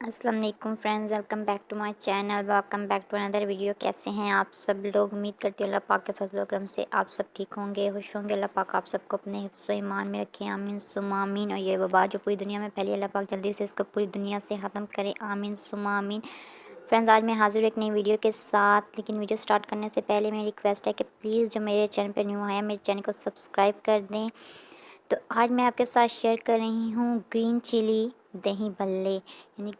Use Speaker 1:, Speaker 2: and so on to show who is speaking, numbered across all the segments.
Speaker 1: अस्सलाम वालेकुम friends, welcome back to my channel. Welcome back to another video. कैसे हैं आप सब लोग? उम्मीद करती हूँ अल्लाह पाक के फजल व करम से आप सब ठीक होंगे, खुश होंगे। अल्लाह पाक आप सबको अपने हिफ्ज़ व ईमान में रखें, आमीन सुम्मा आमीन। और ये वबा जो पूरी दुनिया में फैली, अल्लाह पाक जल्दी से इसको पूरी दुनिया से ख़त्म करें, आमीन सुम्मा आमीन। फ्रेंड्स, आज मैं हाजिर एक नई वीडियो के साथ। लेकिन वीडियो स्टार्ट करने से पहले मेरी रिक्वेस्ट है कि प्लीज़ जो मेरे चैनल पर न्यू है मेरे चैनल को सब्सक्राइब कर दें। तो आज मैं आपके साथ शेयर कर रही हूँ ग्रीन चिली दही भल्ले। यानी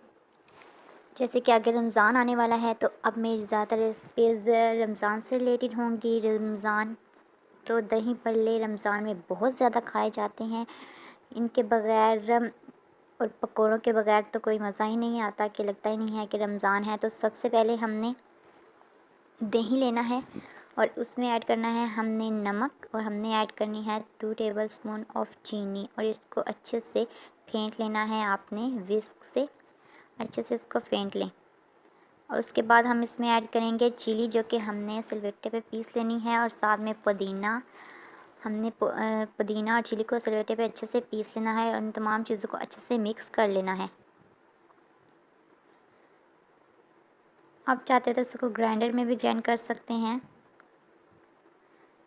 Speaker 1: जैसे कि आगे रमज़ान आने वाला है, तो अब मेरी ज़्यादातर रेसिपीज़ रमज़ान से रिलेटेड होंगी। रमज़ान तो दही भल्ले रमज़ान में बहुत ज़्यादा खाए जाते हैं। इनके बग़ैर और पकौड़ों के बग़ैर तो कोई मज़ा ही नहीं आता, कि लगता ही नहीं है कि रमज़ान है। तो सबसे पहले हमने दही लेना है और उसमें ऐड करना है हमने नमक, और हमने ऐड करनी है 2 टेबलस्पून ऑफ चीनी, और इसको अच्छे से फेंट लेना है आपने विस्क से। अच्छे से इसको फेंट लें। और उसके बाद हम इसमें ऐड करेंगे चिली, जो कि हमने सिलबट्टे पे पीस लेनी है, और साथ में पुदीना। हमने पुदीना और चिली को सिलबट्टे पे अच्छे से पीस लेना है और इन तमाम चीज़ों को अच्छे से मिक्स कर लेना है। आप चाहते तो इसको ग्राइंडर में भी ग्राइंड कर सकते हैं,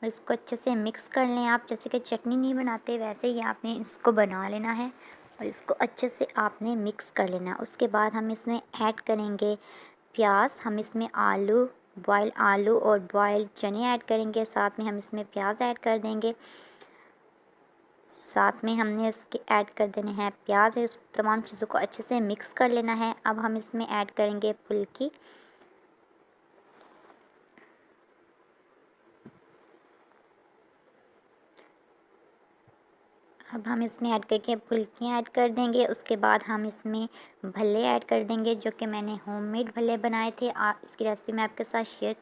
Speaker 1: और इसको अच्छे से मिक्स कर लें। आप जैसे कि चटनी नहीं बनाते, वैसे ही आपने इसको बना लेना है और इसको अच्छे से आपने मिक्स कर लेना है। उसके बाद हम इसमें ऐड करेंगे प्याज। हम इसमें बॉयल आलू और बॉयल चने ऐड करेंगे। साथ में हम इसमें प्याज ऐड कर देंगे। साथ में हमने इसके ऐड कर देने हैं प्याज, और इस तमाम चीज़ों को अच्छे से मिक्स कर लेना है। अब हम इसमें ऐड करेंगे फुल्की। अब हम इसमें ऐड करके फुल्कियाँ ऐड कर देंगे। उसके बाद हम इसमें भल्ले ऐड कर देंगे, जो कि मैंने होममेड भल्ले बनाए थे। इसकी रेसिपी मैं आपके साथ शेयर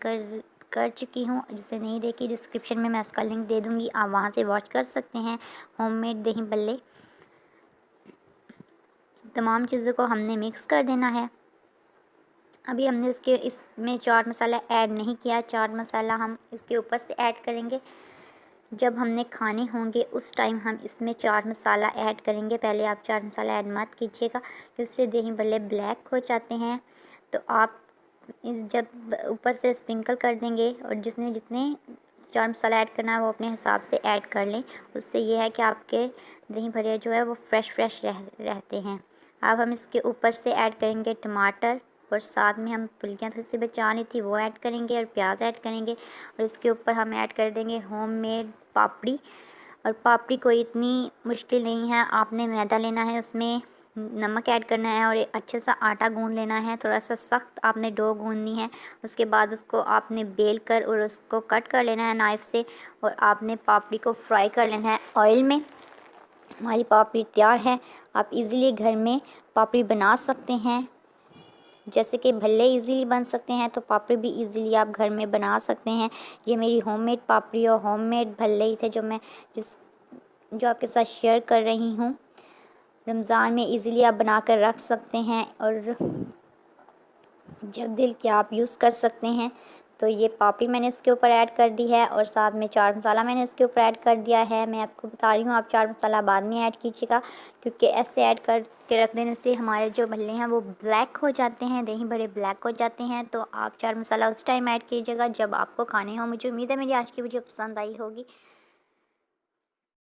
Speaker 1: कर चुकी हूँ। जिसे नहीं देखी, डिस्क्रिप्शन में मैं उसका लिंक दे दूँगी, आप वहाँ से वॉच कर सकते हैं। होममेड दही भल्ले। तमाम चीज़ों को हमने मिक्स कर देना है। अभी हमने इसमें चाट मसाला ऐड नहीं किया। चाट मसाला हम इसके ऊपर से ऐड करेंगे। जब हमने खाने होंगे उस टाइम हम इसमें चाट मसाला ऐड करेंगे। पहले आप चाट मसाला ऐड मत कीजिएगा, उससे दही भल्ले ब्लैक हो जाते हैं। तो आप जब ऊपर से स्प्रिंकल कर देंगे, और जिसने जितने चाट मसाला ऐड करना है वो अपने हिसाब से ऐड कर लें। उससे ये है कि आपके दही भल्ले जो है वो फ्रेश रहते हैं। अब हम इसके ऊपर से ऐड करेंगे टमाटर, और साथ में हम फुल्कियाँ थोड़ी सी बचा ली थी वो ऐड करेंगे, और प्याज ऐड करेंगे। और इसके ऊपर हम ऐड कर देंगे होममेड पापड़ी। और पापड़ी कोई इतनी मुश्किल नहीं है, आपने मैदा लेना है, उसमें नमक ऐड करना है, और एक अच्छे सा आटा गूंद लेना है। थोड़ा सा सख्त आपने डो गूंदनी है। उसके बाद उसको आपने बेल कर और उसको कट कर लेना है नाइफ़ से, और आपने पापड़ी को फ्राई कर लेना है ऑयल में। हमारी पापड़ी तैयार है। आप इजीली घर में पापड़ी बना सकते हैं। जैसे कि भल्ले इजीली बन सकते हैं, तो पापड़ी भी इजीली आप घर में बना सकते हैं। ये मेरी होममेड पापड़ी और होममेड भल्ले ही थे जो आपके साथ शेयर कर रही हूँ। रमज़ान में इजीली आप बना कर रख सकते हैं, और जब दिल किया आप यूज़ कर सकते हैं। तो ये पापड़ी मैंने इसके ऊपर ऐड कर दी है, और साथ में चाट मसाला मैंने इसके ऊपर ऐड कर दिया है। मैं आपको बता रही हूँ, आप चाट मसाला बाद में ऐड कीजिएगा, क्योंकि ऐसे ऐड करके रख देने से हमारे जो भल्ले हैं वो ब्लैक हो जाते हैं, दही बड़े ब्लैक हो जाते हैं। तो आप चाट मसाला उस टाइम ऐड कीजिएगा जब आपको खाने हो। मुझे उम्मीद है मेरी आज की वीडियो पसंद आई होगी।